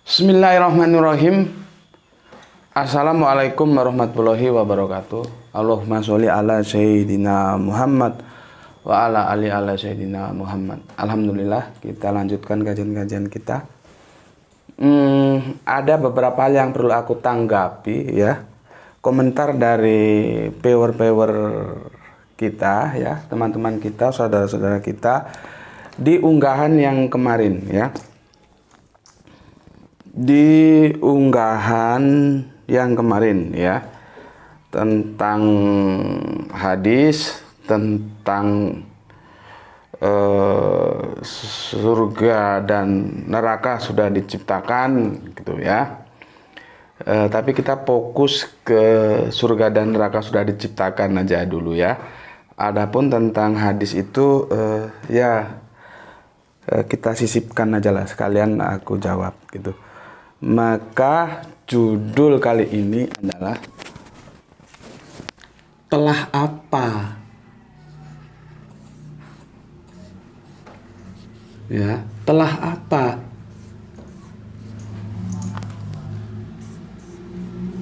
Bismillahirrahmanirrahim. Assalamualaikum warahmatullahi wabarakatuh. Allahumma sholli ala sayyidina Muhammad wa ala ala sayyidina Muhammad. Alhamdulillah, kita lanjutkan kajian-kajian kita. Ada beberapa hal yang perlu aku tanggapi ya. Komentar dari viewer kita ya, teman-teman kita, saudara-saudara kita di unggahan yang kemarin ya. Di unggahan yang kemarin ya, tentang hadis tentang surga dan neraka sudah diciptakan gitu ya. Tapi kita fokus ke surga dan neraka sudah diciptakan aja dulu ya. Adapun tentang hadis itu kita sisipkan aja lah, sekalian aku jawab gitu. Maka judul kali ini adalah telah apa ya, telah apa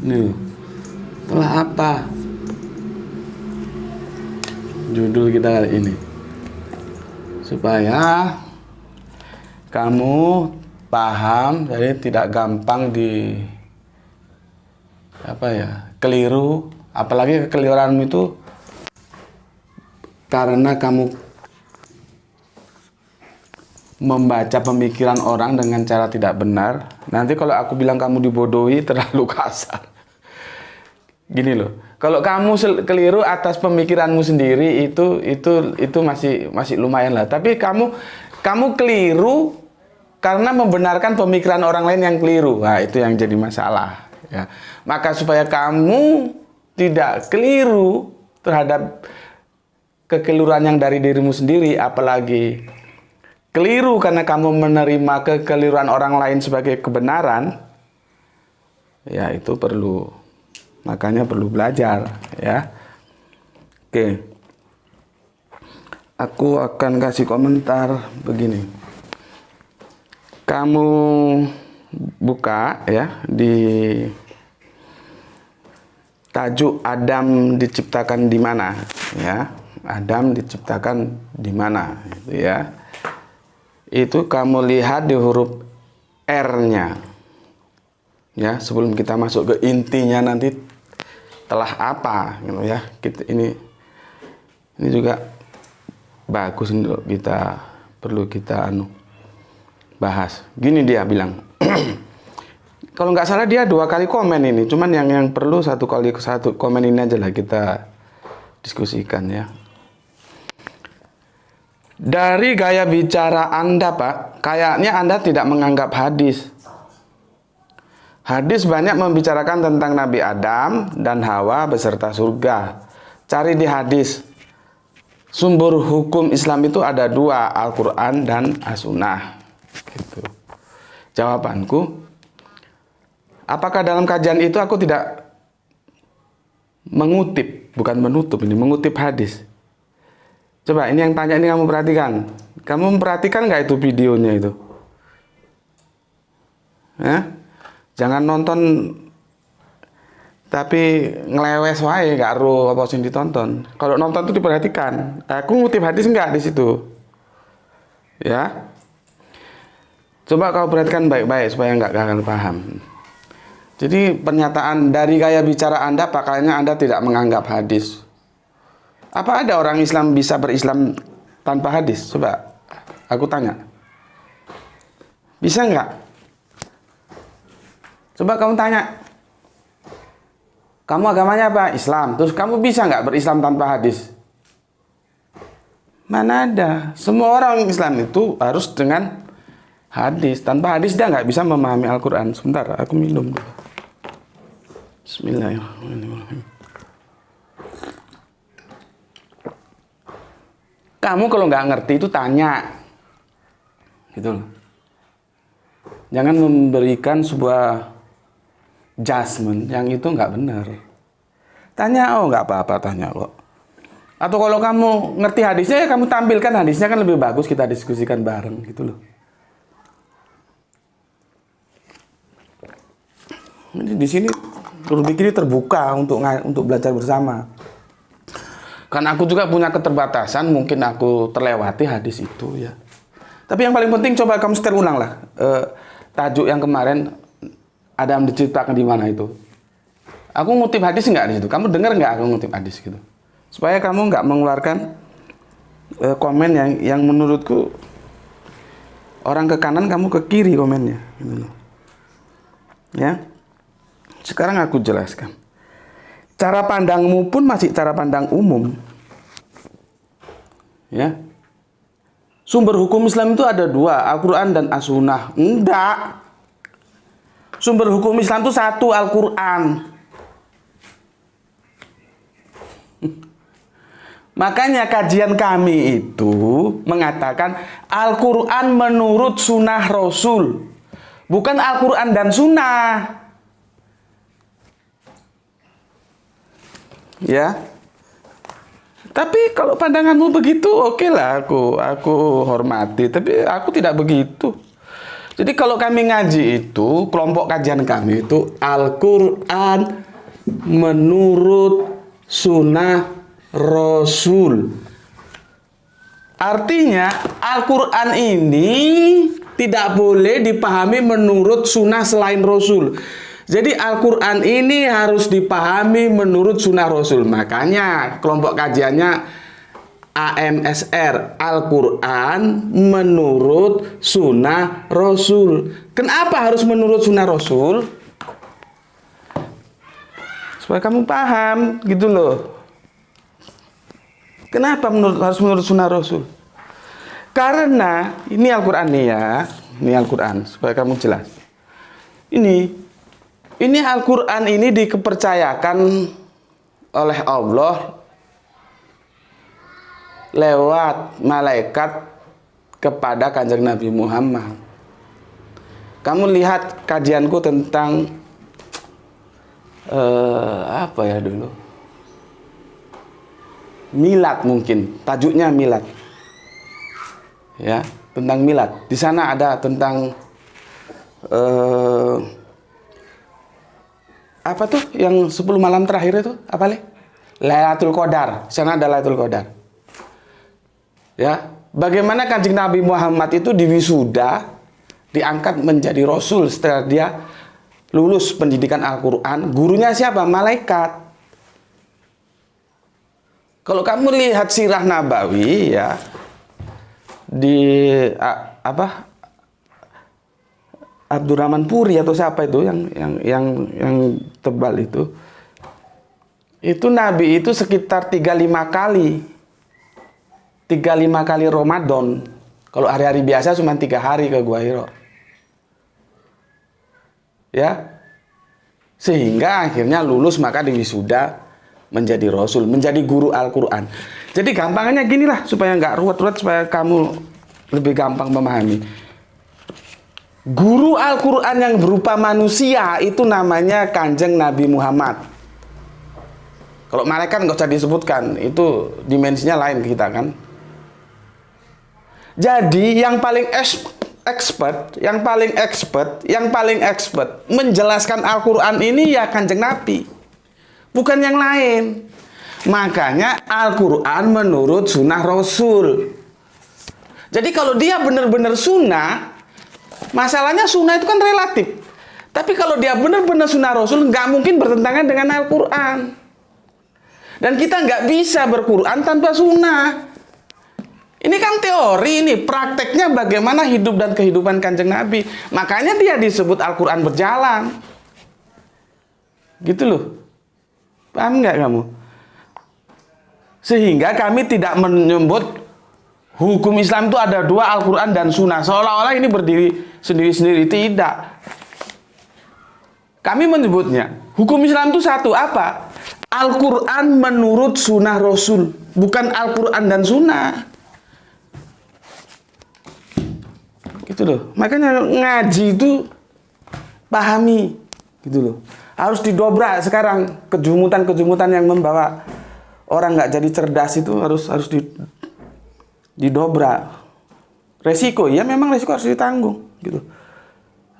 nih, telah apa judul kita kali ini, supaya kamu paham, jadi tidak gampang keliru. Apalagi kekeliruanmu itu karena kamu membaca pemikiran orang dengan cara tidak benar. Nanti kalau aku bilang kamu dibodohi terlalu kasar. Gini loh, kalau kamu keliru atas pemikiranmu sendiri itu masih lumayan lah. Tapi kamu keliru karena membenarkan pemikiran orang lain yang keliru. Nah, itu yang jadi masalah ya. Maka supaya kamu tidak keliru terhadap kekeliruan yang dari dirimu sendiri, apalagi keliru karena kamu menerima kekeliruan orang lain sebagai kebenaran, ya itu makanya perlu belajar ya. Oke, aku akan kasih komentar begini. Kamu buka ya di tajuk Adam diciptakan di mana ya. Adam diciptakan di mana gitu ya. Itu kamu lihat di huruf R-nya. Ya, sebelum kita masuk ke intinya nanti telah apa gitu ya. Ini juga bagus untuk perlu kita bahas. Gini dia bilang. Kalau nggak salah dia 2 kali komen ini. Cuman yang perlu satu komen ini aja lah kita diskusikan ya. Dari gaya bicara Anda, Pak, kayaknya Anda tidak menganggap hadis. Hadis banyak membicarakan tentang Nabi Adam dan Hawa beserta surga. Cari di hadis. Sumber hukum Islam itu ada 2, Al-Quran dan As-Sunnah. Gitu. Jawabanku, apakah dalam kajian itu aku tidak mengutip, bukan menutup, ini mengutip hadis? Coba ini yang tanya ini kamu perhatikan. Kamu memperhatikan nggak itu videonya itu? Jangan nonton tapi ngelewes wae gak ro apa sing ditonton. Kalau nonton itu diperhatikan. Aku ngutip hadis nggak di situ? Ya. Coba kau perhatikan baik-baik supaya nggak gagal paham. Jadi pernyataan dari gaya bicara Anda, pakaiannya Anda tidak menganggap hadis. Apa ada orang Islam bisa berislam tanpa hadis? Coba aku tanya. Bisa nggak? Coba kamu tanya. Kamu agamanya apa? Islam. Terus kamu bisa nggak berislam tanpa hadis? Mana ada. Semua orang Islam itu harus dengan hadis. Tanpa hadis dia nggak bisa memahami Al-Quran. Sebentar, aku minum dulu. Bismillahirrahmanirrahim. Kamu kalau nggak ngerti itu tanya. Gitu loh. Jangan memberikan sebuah judgement yang itu nggak benar. Tanya, oh nggak apa-apa tanya kok. Atau kalau kamu ngerti hadisnya ya kamu tampilkan hadisnya, kan lebih bagus kita diskusikan bareng gitu loh. Di sini Rubik ini terbuka untuk belajar bersama. Karena aku juga punya keterbatasan, mungkin aku terlewati hadis itu ya. Tapi yang paling penting coba kamu setel ulang lah. Tajuk yang kemarin Adam diciptakan di mana itu. Aku ngutip hadis nggak di situ? Kamu dengar nggak aku ngutip hadis gitu? Supaya kamu nggak mengeluarkan komen yang menurutku orang ke kanan, kamu ke kiri komennya. Gitu. Ya. Sekarang aku jelaskan. Cara pandangmu pun masih cara pandang umum. Ya. Sumber hukum Islam itu ada dua, Al-Quran dan As-Sunnah. Enggak. Sumber hukum Islam itu satu, Al-Quran. Makanya kajian kami itu mengatakan Al-Quran menurut sunnah Rasul. Bukan Al-Quran dan sunnah. Ya. Tapi kalau pandanganmu begitu, oke lah, aku hormati. Tapi aku tidak begitu. Jadi kalau kami ngaji itu, kelompok kajian kami itu Al-Quran menurut sunnah Rasul. Artinya Al-Quran ini tidak boleh dipahami menurut sunnah selain Rasul. Jadi Al-Quran ini harus dipahami menurut sunnah Rasul. Makanya kelompok kajiannya AMSR, Al-Quran menurut sunnah Rasul. Kenapa harus menurut sunnah Rasul? Supaya kamu paham gitu loh. Kenapa harus menurut sunnah Rasul? Karena ini Al-Quran nih ya. Ini Al-Quran supaya kamu jelas. Ini Al-Quran ini dikepercayakan oleh Allah lewat malaikat kepada Kanjeng Nabi Muhammad. Kamu lihat kajianku tentang apa ya dulu? Milad mungkin, tajuknya milad. Ya, tentang milad. Di sana ada tentang apa tuh yang 10 malam terakhir itu apa le? Lailatul Qadar. Di sana ada Lailatul Qadar. Ya, bagaimana Kanjeng Nabi Muhammad itu diwisuda, diangkat menjadi rasul setelah dia lulus pendidikan Al-Qur'an. Gurunya siapa? Malaikat. Kalau kamu lihat sirah Nabawi ya di Abdurrahman Puri atau siapa itu yang tebal itu Nabi itu sekitar 35 kali Ramadan. Kalau hari-hari biasa cuma 3 hari ke Gua Hira. Ya. Sehingga akhirnya lulus maka diwisuda menjadi rasul, menjadi guru Al-Qur'an. Jadi gampangnya ginilah supaya nggak ruwet-ruwet, supaya kamu lebih gampang memahami. Guru Al-Quran yang berupa manusia itu namanya Kanjeng Nabi Muhammad. Kalau malaikat nggak usah disebutkan, itu dimensinya lain kita kan. Jadi yang paling expert menjelaskan Al-Quran ini ya Kanjeng Nabi, bukan yang lain. Makanya Al-Quran menurut sunnah Rasul. Jadi kalau dia benar-benar sunnah, masalahnya sunnah itu kan relatif. Tapi kalau dia benar-benar sunnah Rasul, nggak mungkin bertentangan dengan Al-Quran. Dan kita nggak bisa berquran tanpa sunnah. Ini kan teori, ini prakteknya bagaimana hidup dan kehidupan Kanjeng Nabi. Makanya dia disebut Al-Quran berjalan. Gitu loh. Paham nggak kamu? Sehingga kami tidak menyebut hukum Islam itu ada dua, Al-Quran dan Sunnah. Seolah-olah ini berdiri sendiri-sendiri. Tidak. Kami menyebutnya hukum Islam itu satu, apa? Al-Quran menurut Sunnah Rasul. Bukan Al-Quran dan Sunnah. Gitu loh. Makanya ngaji itu pahami. Gitu loh. Harus didobrak sekarang. Kejumutan-kejumutan yang membawa orang nggak jadi cerdas itu harus didobrak. Resiko, ya memang resiko harus ditanggung gitu.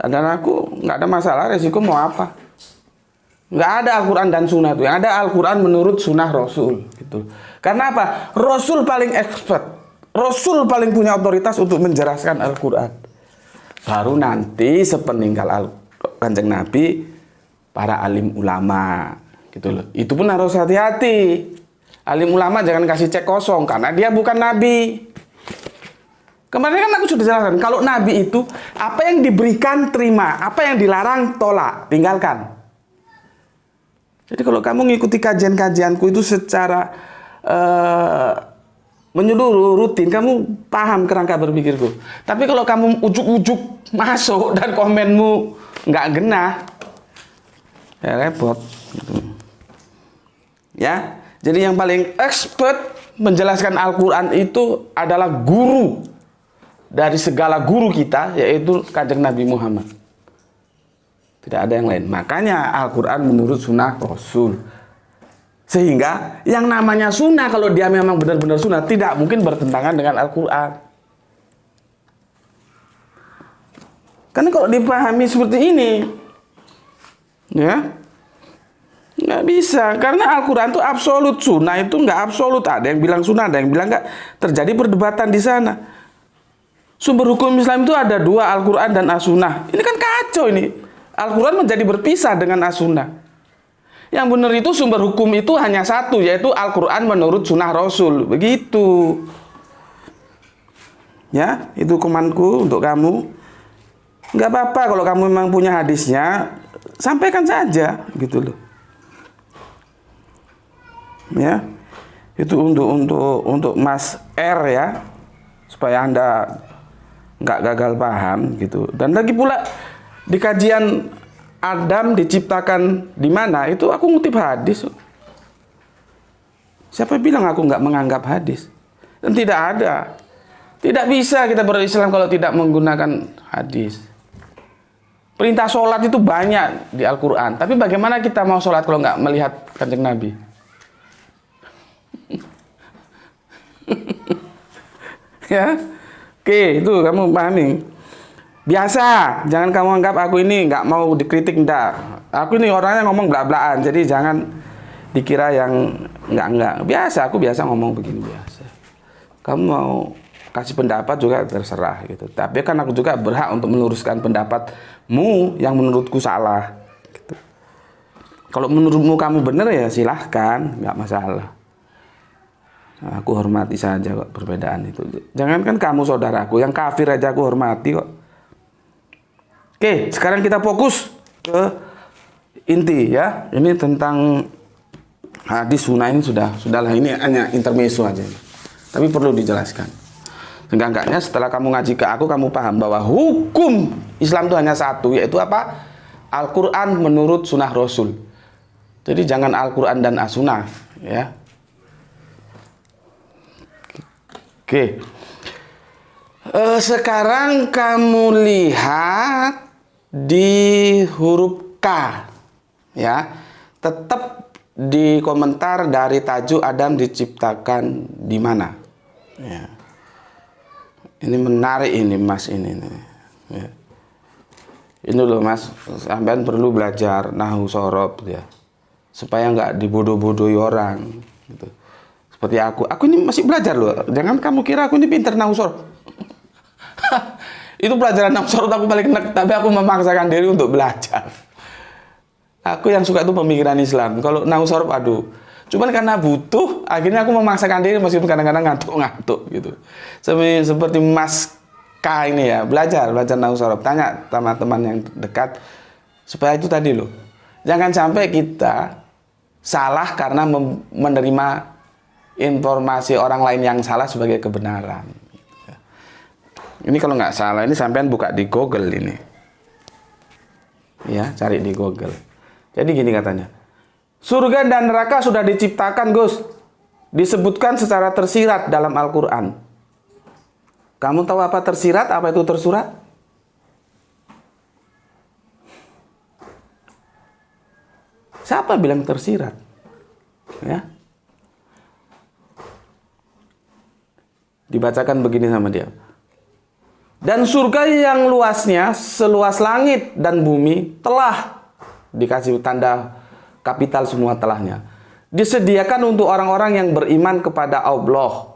Dan aku nggak ada masalah resiko mau apa. Nggak ada Al-Quran dan Sunnah itu. Yang ada Al-Quran menurut Sunnah Rasul. Gitu. Karena apa? Rasul paling expert. Rasul paling punya otoritas untuk menjelaskan Al-Quran. Baru nanti sepeninggal Kanjeng Nabi, para alim ulama. Gitu loh. Itu pun harus hati-hati. Alim ulama jangan kasih cek kosong. Karena dia bukan Nabi. Kemarin kan aku sudah jelaskan, kalau Nabi itu apa yang diberikan terima, apa yang dilarang tolak, tinggalkan. Jadi kalau kamu ngikuti kajian-kajianku itu secara menyeluruh, rutin, kamu paham kerangka berpikirku. Tapi kalau kamu ujuk-ujuk masuk dan komenmu nggak genah, ya repot. Ya, jadi yang paling expert menjelaskan Al-Quran itu adalah guru dari segala guru kita, yaitu Kanjeng Nabi Muhammad. Tidak ada yang lain. Makanya Al-Quran menurut Sunnah Rasul. Sehingga yang namanya Sunnah, kalau dia memang benar-benar Sunnah, tidak mungkin bertentangan dengan Al-Quran. Karena kalau dipahami seperti ini, ya, nggak bisa. Karena Al-Quran itu absolut, Sunnah itu nggak absolut. Ada yang bilang Sunnah, ada yang bilang nggak. Terjadi perdebatan di sana. Sumber hukum Islam itu ada dua, Al-Quran dan As-Sunnah. Ini kan kacau ini. Al-Quran menjadi berpisah dengan As-Sunnah. Yang benar itu sumber hukum itu hanya satu, yaitu Al-Quran menurut Sunnah Rasul. Begitu. Ya, itu hukumanku untuk kamu. Nggak apa-apa kalau kamu memang punya hadisnya, sampaikan saja, gitu loh. Ya, itu untuk Mas R ya, supaya Anda nggak gagal paham gitu. Dan lagi pula di kajian Adam diciptakan di mana itu aku ngutip hadis. Siapa bilang aku nggak menganggap hadis? Dan tidak ada. Tidak bisa kita berislam kalau tidak menggunakan hadis. Perintah sholat itu banyak di Al-Quran. Tapi bagaimana kita mau sholat kalau nggak melihat Kanjeng Nabi? Ya. Oke, itu kamu pahami. Biasa, jangan kamu anggap aku ini nggak mau dikritik, enggak. Aku ini orangnya ngomong belak-belakan, jadi jangan dikira yang enggak. Biasa, aku biasa ngomong begini biasa. Kamu mau kasih pendapat juga terserah gitu. Tapi kan aku juga berhak untuk meluruskan pendapatmu yang menurutku salah. Gitu. Kalau menurutmu kamu benar ya silahkan, nggak masalah. Aku hormati saja kok perbedaan itu. Jangankan kamu saudaraku, yang kafir aja aku hormati kok. Oke, sekarang kita fokus ke inti ya. Ini tentang hadis sunnah ini sudahlah, ini hanya intermezzo aja. Tapi perlu dijelaskan. Seenggak-enggaknya setelah kamu ngaji ke aku, kamu paham bahwa hukum Islam itu hanya satu, yaitu apa? Al-Quran menurut Sunnah Rasul. Jadi jangan Al-Quran dan As-Sunnah ya. Oke, sekarang kamu lihat di huruf K, ya, tetap di komentar dari tajuk Adam diciptakan di mana. Ya. Ini menarik ini Mas ini. Ya. Ini loh Mas, sampean perlu belajar nahwu sorob ya, supaya nggak dibodoh-bodohi orang. Gitu. Seperti aku ini masih belajar loh. Jangan kamu kira aku ini pinter nahwu sorob. Itu pelajaran nahwu sorob aku paling enak, tapi aku memaksakan diri untuk belajar. Aku yang suka itu pemikiran Islam. Kalau nahwu sorob aduh. Cuman karena butuh, akhirnya aku memaksakan diri meskipun kadang-kadang ngantuk-ngantuk gitu. Seperti Mas K ini ya, belajar nahwu sorob. Tanya sama teman yang dekat supaya itu tadi loh. Jangan sampai kita salah karena menerima informasi orang lain yang salah sebagai kebenaran. Ini kalau nggak salah, ini sampean buka di Google ini. Ya, cari di Google. Jadi gini katanya. Surga dan neraka sudah diciptakan, Gus. Disebutkan secara tersirat dalam Al-Quran. Kamu tahu apa tersirat, apa itu tersurat? Siapa bilang tersirat? Ya. Dibacakan begini sama dia. Dan surga yang luasnya seluas langit dan bumi telah dikasih tanda kapital semua telahnya. Disediakan untuk orang-orang yang beriman kepada Allah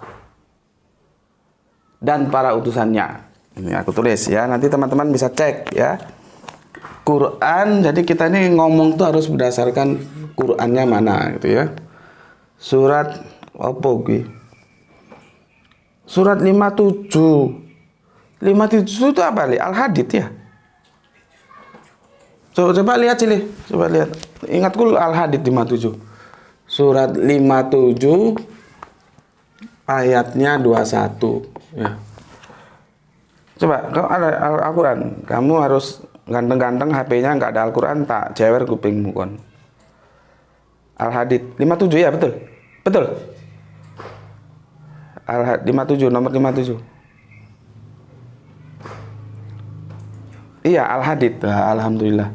dan para utusannya. Ini aku tulis ya, nanti teman-teman bisa cek ya. Quran, jadi kita ini ngomong tuh harus berdasarkan Qurannya mana gitu ya. Surat apa gue? Surat 57. 57 itu apa? Al-Hadid ya. Coba lihat sini, coba lihat. Ingatku Al-Hadid 57. Surat 57 ayatnya 21 ya. Coba, kalau ada Al-Quran, kamu harus ganteng-ganteng HP-nya nggak ada Al-Quran, tak jewer kupingmu kon. Al-Hadid 57 ya, betul. Betul. Al-Hadid 57, nomor 57. Iya, Al-Hadid. Alhamdulillah.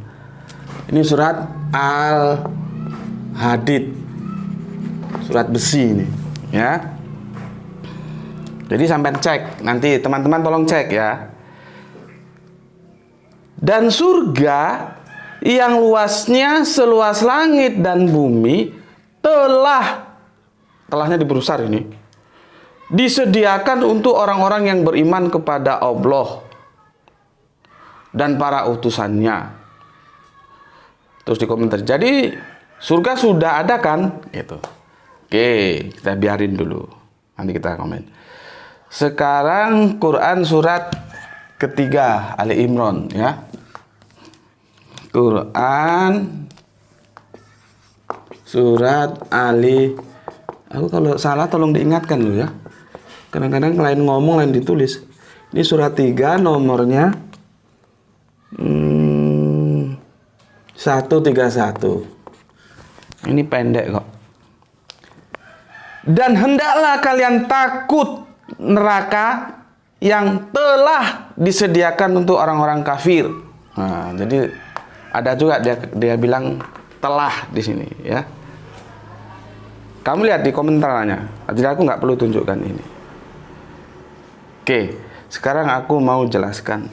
Ini surat Al-Hadid. Surat besi ini, ya. Jadi sampai cek, nanti teman-teman tolong cek ya. Dan surga yang luasnya seluas langit dan bumi telahnya diperbesar ini, disediakan untuk orang-orang yang beriman kepada Allah dan para utusannya. Terus di komentar, jadi surga sudah ada kan? Gitu. Oke, kita biarin dulu. Nanti kita komen. Sekarang Quran surat ketiga Ali Imran ya. Quran surat Ali. Aku kalau salah tolong diingatkan loh ya. Kadang-kadang lain ngomong lain ditulis. Ini surat 3 nomornya 131. Ini pendek kok. Dan hendaklah kalian takut neraka yang telah disediakan untuk orang-orang kafir. Nah, jadi ada juga dia bilang telah di sini ya. Kamu lihat di komentarnya. Jadi aku nggak perlu tunjukkan ini. Oke, sekarang aku mau jelaskan.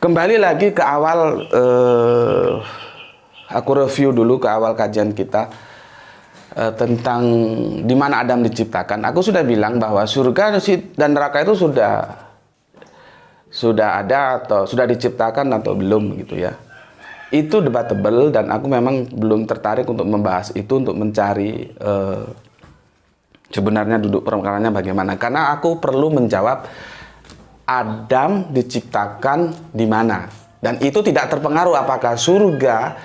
Kembali lagi ke awal, aku review dulu ke awal kajian kita tentang di mana Adam diciptakan. Aku sudah bilang bahwa surga dan neraka itu sudah ada atau sudah diciptakan atau belum gitu ya. Itu debatable dan aku memang belum tertarik untuk membahas itu, untuk mencari sebenarnya duduk perkaranya bagaimana. Karena aku perlu menjawab Adam diciptakan di mana. Dan itu tidak terpengaruh apakah surga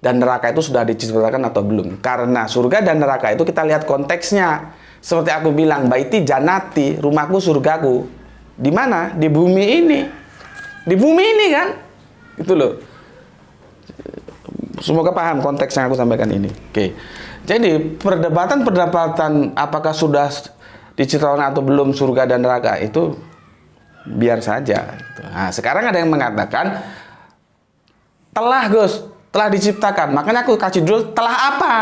dan neraka itu sudah diciptakan atau belum. Karena surga dan neraka itu kita lihat konteksnya. Seperti aku bilang, baiti janati, rumahku surgaku. Di mana? Di bumi ini. Di bumi ini kan? Itu loh. Semoga paham konteks yang aku sampaikan ini. Oke. Jadi perdebatan apakah sudah diciptakan atau belum surga dan neraka itu biar saja. Nah, sekarang ada yang mengatakan telah Gus, telah diciptakan. Makanya aku kasih dulu telah apa?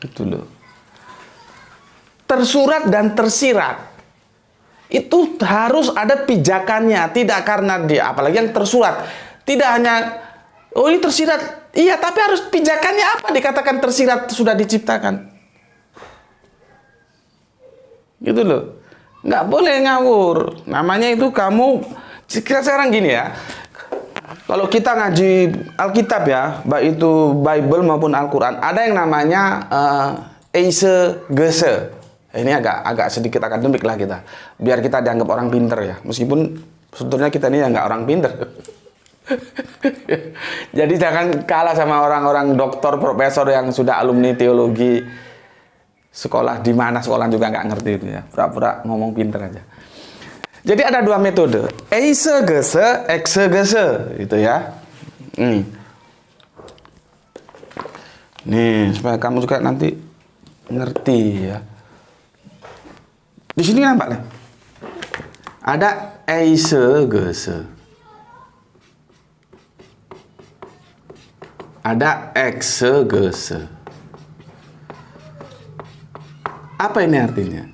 Gitu loh. Tersurat dan tersirat. Itu harus ada pijakannya, tidak karena dia, apalagi yang tersurat. Tidak hanya oh ini tersirat. Iya, tapi harus pijakannya apa dikatakan tersirat sudah diciptakan. Gitu loh. Nggak boleh ngawur. Namanya itu kamu sekarang gini ya. Kalau kita ngaji Alkitab ya, baik itu Bible maupun Al-Quran, ada yang namanya Eisegese. Ini agak sedikit akademik lah kita, biar kita dianggap orang pinter ya. Meskipun sebetulnya kita ini ya nggak orang pinter. Jadi jangan kalah sama orang-orang doktor, profesor yang sudah alumni teologi, sekolah di mana sekolah juga nggak ngerti itu ya. Pura-pura ngomong pinter aja. Jadi ada dua metode, eisegese, exegese, gitu ya. Nih, supaya kamu juga nanti ngerti ya. Di sini nampak nih. Ada eisegese. Ada exegese. Apa ini artinya?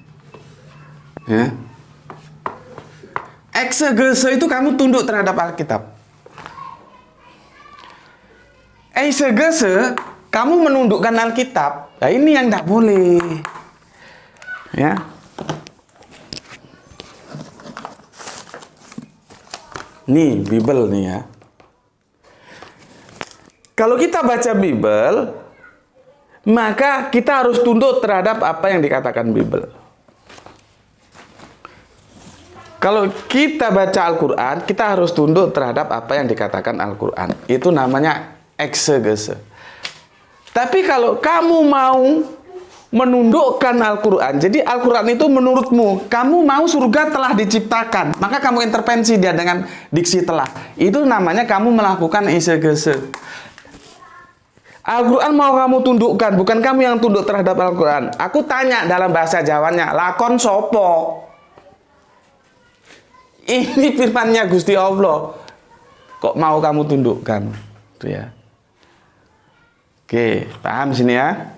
Ya. Exegese itu kamu tunduk terhadap Alkitab. Eisegese, kamu menundukkan Alkitab. Nah, ini yang tidak boleh. Ya. Nih, Bible nih ya. Kalau kita baca Bible, maka kita harus tunduk terhadap apa yang dikatakan Bible. Kalau kita baca Al-Quran, kita harus tunduk terhadap apa yang dikatakan Al-Quran. Itu namanya eksegese. Tapi kalau kamu mau menundukkan Al-Quran, jadi Al-Quran itu menurutmu, kamu mau surga telah diciptakan, maka kamu intervensi dia dengan diksi telah. Itu namanya kamu melakukan eksegese. Al-Quran mau kamu tundukkan, bukan kamu yang tunduk terhadap Al-Quran. Aku tanya dalam bahasa Jawanya, lakon sopo? Ini firmannya Gusti Allah. Kok mau kamu tundukkan? Itu ya. Oke, paham sini ya?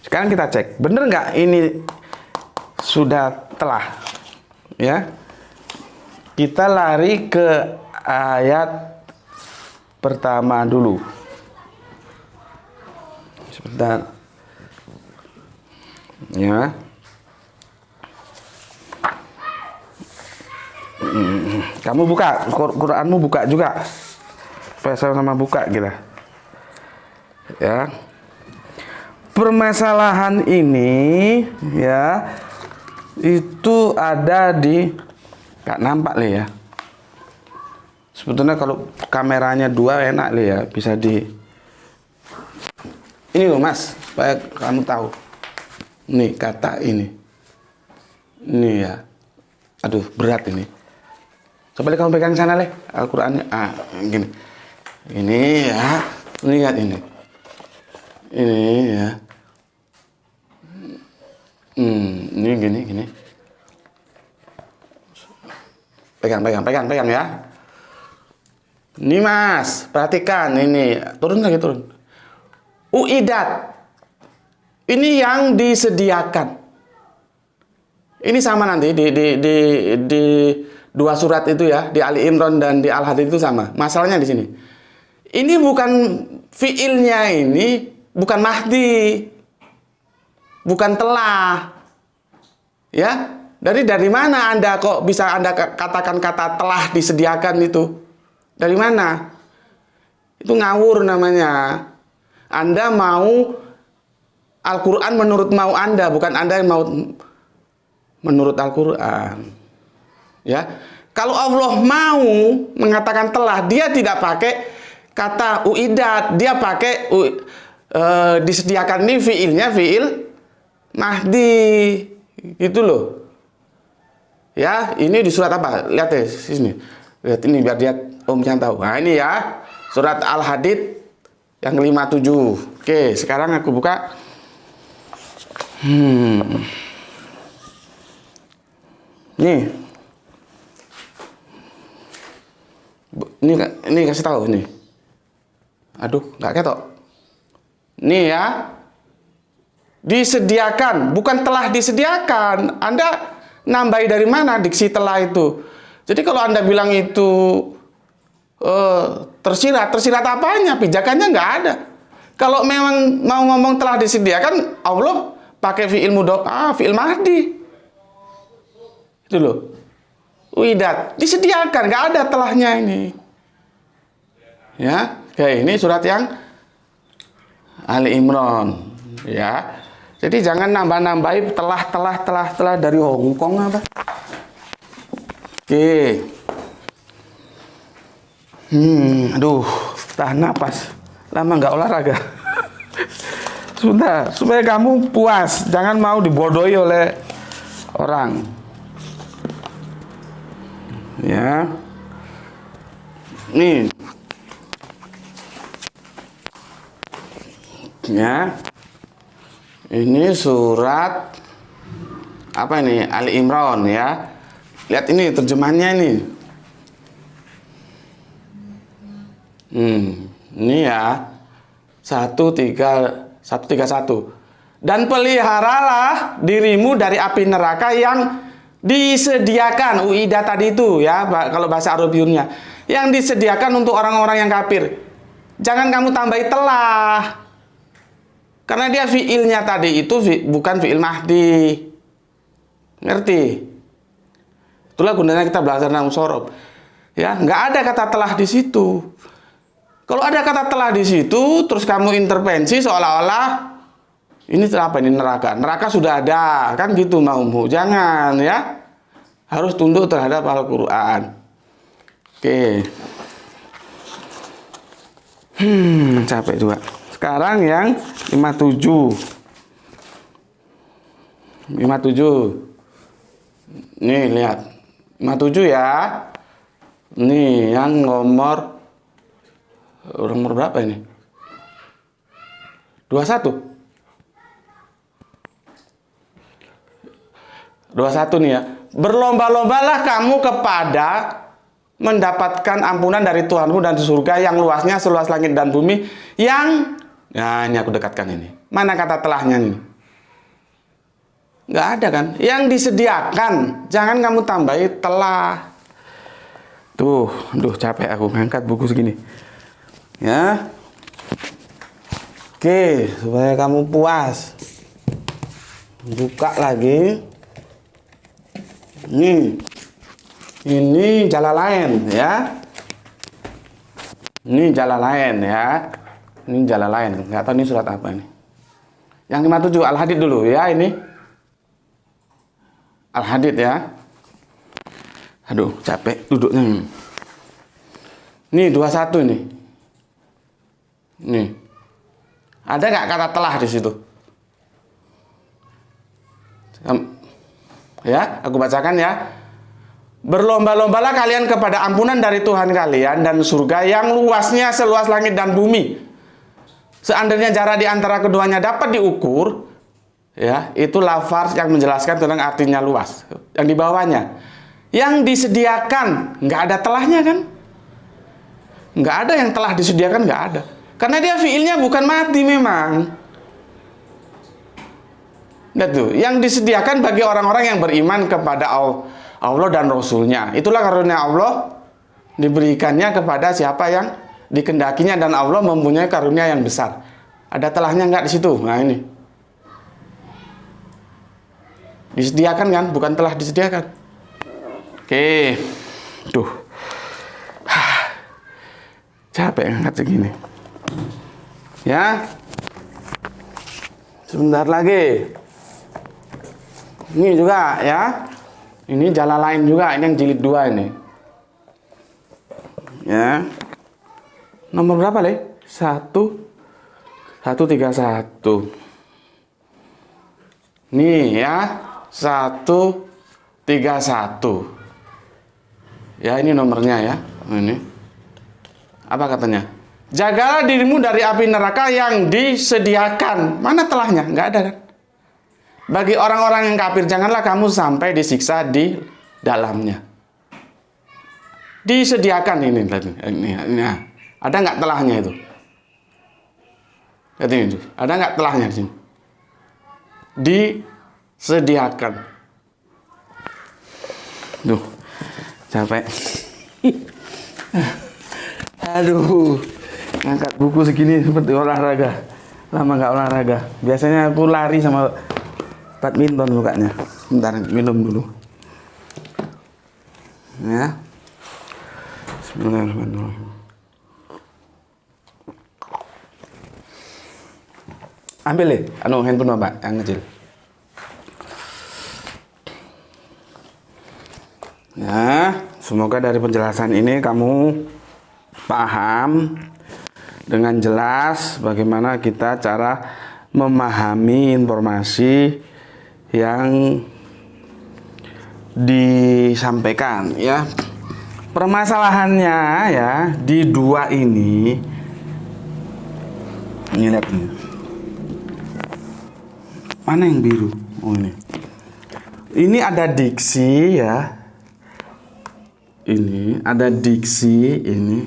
Sekarang kita cek, bener nggak ini sudah telah? Ya. Kita lari ke ayat pertama dulu. Sebentar. Ya. Kamu buka, Quranmu buka juga. Supaya sama-sama buka kita. Ya. Permasalahan ini ya itu ada di, nggak nampak li ya. Sebetulnya kalau kameranya dua enak li ya, bisa di ini loh Mas, supaya kamu tahu. Nih kata ini. Ini ya. Aduh, berat ini. Coba kamu pegang sana leh Al-Qur'annya. Ah, gini. Ini ya. Lihat ini. Ini ya. Ini gini. Pegang ya. Ini Mas, perhatikan ini. Turun lagi, turun. Uidat. Ini yang disediakan. Ini sama nanti di dua surat itu ya, di Ali Imran dan di Al-Hadid itu sama. Masalahnya di sini. Ini bukan fiilnya, ini bukan mahdi. Bukan telah. Ya? Dari mana Anda kok bisa Anda katakan kata telah disediakan itu? Dari mana? Itu ngawur namanya. Anda mau Al-Quran menurut mau Anda, bukan Anda yang mau menurut Al-Quran. Ya, kalau Allah mau mengatakan telah, dia tidak pakai kata uidat, dia pakai disediakan. Ini fiilnya fiil mahdi, gitu loh. Ya, ini di surat apa? Lihat deh sini. Lihat ini biar dia yang tahu. Nah, ini ya, surat Al-Hadid yang 57. Oke, sekarang aku buka. Nih. Ini kasih tahu ini. Aduh, nggak ketok. Nih ya. Disediakan, bukan telah disediakan. Anda nambahi dari mana diksi telah itu? Jadi kalau Anda bilang itu tersirat apanya? Pijakannya nggak ada. Kalau memang mau ngomong telah disediakan, Allah pakai fi'il mudhari', fi'il mahdi. Itu loh. Uidat, disediakan, nggak ada telahnya ini. Ya, kayak ini surat yang Ali Imran. Ya. Jadi jangan nambah-nambahin telah dari Hong Kong apa. Oke. Aduh, tahan napas. Lama nggak olahraga. Sudah, supaya kamu puas, jangan mau dibodohi oleh orang. Ya. Nih. Ya. Ini surat apa ini? Ali Imran ya. Lihat ini terjemahannya ini. Ini ya. 131. Dan peliharalah dirimu dari api neraka yang disediakan. Uida tadi itu ya, kalau bahasa Arabiunnya. Yang disediakan untuk orang-orang yang kafir. jangan kamu tambahi telah. Karena dia fiilnya tadi itu bukan fiil mahdi. Ngerti? Itulah gunanya kita belajar nahwu shorof. Ya, nggak ada kata telah di situ. Kalau ada kata telah di situ, terus kamu intervensi seolah-olah ini apa ini neraka. Neraka sudah ada, kan gitu maumu. Jangan ya. Harus tunduk terhadap Al-Qur'an. Oke. Capek juga. Sekarang yang 57. 57. Nih, lihat. 57 ya. Nih, yang nomor berapa ini? 21. 21 nih ya. Berlomba-lombalah kamu kepada mendapatkan ampunan dari Tuhanmu dan surga yang luasnya seluas langit dan bumi yang... Nah, ini aku dekatkan ini. Mana kata telahnya ini? Nggak ada kan? Yang disediakan. Jangan kamu tambahi telah. Tuh, aduh capek aku ngangkat buku segini. Ya. Oke, supaya kamu puas. Buka lagi. Ini Jalalain ya. Ini Jalalain ya. Ini Jalalain. Nggak tahu ini surat apa ini. Yang 57 Al-Hadid dulu ya ini. Al-Hadid ya. Aduh, capek duduknya. Nih 21 nih. Nih. Ada nggak kata telah di situ? Ya, aku bacakan ya. Berlomba-lombalah kalian kepada ampunan dari Tuhan kalian dan surga yang luasnya seluas langit dan bumi. Seandainya jarak di antara keduanya dapat diukur, ya, itu lafaz yang menjelaskan tentang artinya luas. Yang di bawahnya, yang disediakan, nggak ada telahnya kan? Nggak ada yang telah disediakan, nggak ada. Karena dia fiilnya bukan mati memang. Nah tuh, yang disediakan bagi orang-orang yang beriman kepada Allah dan Rasulnya. Itulah karunia Allah diberikannya kepada siapa yang dikendakinya dan Allah mempunyai karunia yang besar. Ada telahnya nggak di situ? Nah ini. Disediakan kan? Bukan telah disediakan. Oke. Tuh. Capek angkat segini. Ya. Sebentar lagi. Ini juga ya. Ini Jalalain juga, ini yang jilid 2 ini. Ya. Nomor berapa, Le? 131. Nih ya, 131. Ya, ini nomornya ya. Ini. Apa katanya? Jagalah dirimu dari api neraka yang disediakan. Mana telahnya? Nggak ada kan? Bagi orang-orang yang kafir, janganlah kamu sampai disiksa di dalamnya. Disediakan ini. Ada nggak telahnya itu? Lihat ini, ada nggak telahnya di sini? Disediakan. Duh, capek. Aduh, ngangkat buku segini seperti olahraga. Lama nggak olahraga. Biasanya aku lari sama badminton sukanya. Bentar, minum dulu. Ya. Bismillahirrahmanirrahim. Ambil deh, handphone Bapak yang kecil. Ya, semoga dari penjelasan ini kamu paham dengan jelas bagaimana kita cara memahami informasi yang disampaikan ya. Permasalahannya ya di 2 ini lihat nih. Mana yang biru? Oh ini. Ini ada diksi ya. Ini ada diksi ini.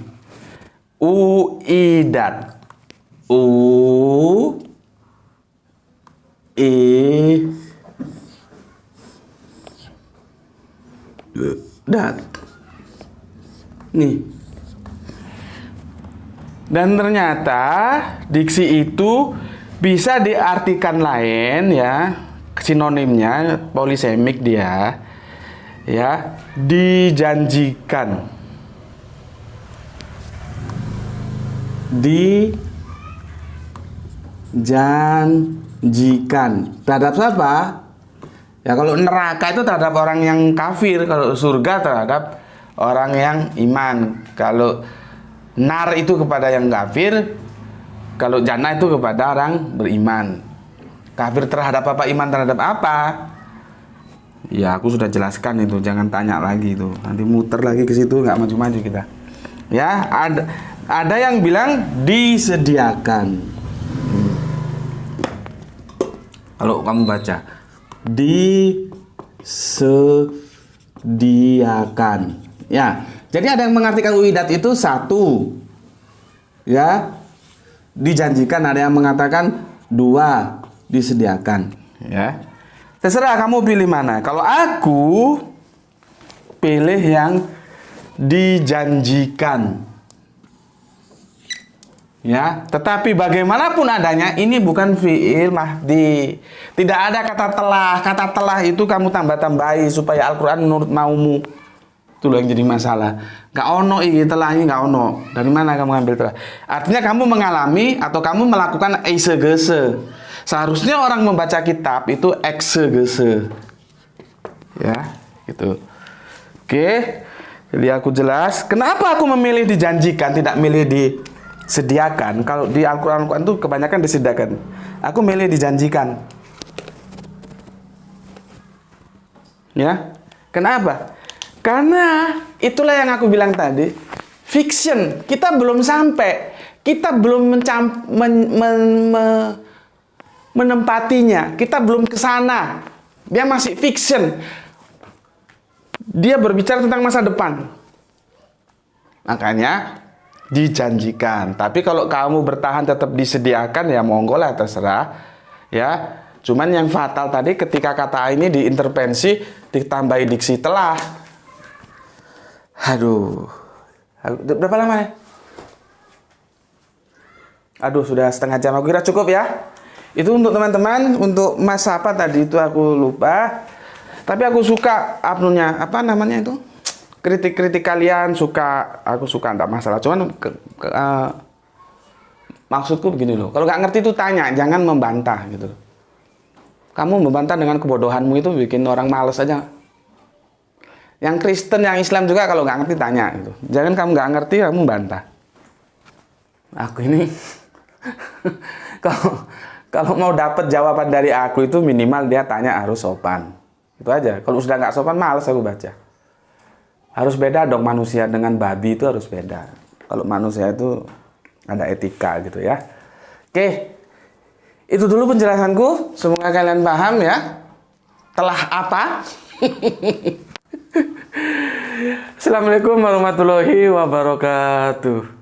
Uidat. Dat. Nih. Dan ternyata diksi itu bisa diartikan lain ya, sinonimnya polisemik dia ya, dijanjikan. Dijanjikan terhadap siapa? Ya kalau neraka itu terhadap orang yang kafir, kalau surga terhadap orang yang iman. Kalau nar itu kepada yang kafir, kalau jannah itu kepada orang beriman. Kafir terhadap apa, iman terhadap apa? Ya aku sudah jelaskan itu, jangan tanya lagi itu. Nanti muter lagi ke situ, nggak maju-maju kita. Ya, ada yang bilang disediakan. Kalau kamu baca disediakan. Ya, jadi ada yang mengartikan uidat itu satu. Ya. Dijanjikan, ada yang mengatakan dua, disediakan. Ya. Terserah kamu pilih mana. Kalau aku pilih yang dijanjikan. Ya, tetapi bagaimanapun adanya ini bukan fi'il mahdi. Tidak ada kata telah. Kata telah itu kamu tambah-tambahi supaya Al-Qur'an menurut maumu. Itu loh yang jadi masalah. Gak ono ini telah, ini gak ono. Dari mana kamu ambil telah? Artinya kamu mengalami atau kamu melakukan exegese. Seharusnya orang membaca kitab itu exegese. Ya, gitu. Oke. Jadi aku jelas. Kenapa aku memilih dijanjikan, tidak milih disediakan? Kalau di Al-Quran itu kebanyakan disediakan. Aku milih dijanjikan. Ya. Kenapa? Karena itulah yang aku bilang tadi. Fiction. Kita belum sampai. Kita belum menempatinya. Kita belum ke sana. Dia masih fiction. Dia berbicara tentang masa depan. Makanya dijanjikan. Tapi kalau kamu bertahan tetap disediakan, ya monggo lah, terserah. Ya, cuman yang fatal tadi ketika kata ini diintervensi, ditambahi diksi telah. Aduh. Berapa lama ya? Aduh, sudah setengah jam. Aku kira cukup ya. Itu untuk teman-teman. Untuk Mas apa tadi itu aku lupa. Tapi aku suka apa namanya itu? Kritik-kritik kalian suka, aku suka, enggak masalah. Cuman maksudku begini loh. Kalau nggak ngerti itu tanya, jangan membantah gitu. Kamu membantah dengan kebodohanmu itu bikin orang males aja. Yang Kristen, yang Islam juga kalau nggak ngerti tanya gitu. Jangan kamu nggak ngerti kamu bantah. Aku ini kalau mau dapat jawaban dari aku itu minimal dia tanya harus sopan. Itu aja. Kalau sudah nggak sopan males aku baca. Harus beda dong, manusia dengan babi itu harus beda. Kalau manusia itu ada etika gitu ya. Oke. Itu dulu penjelasanku. Semoga kalian paham ya. Telah apa? Assalamualaikum warahmatullahi wabarakatuh.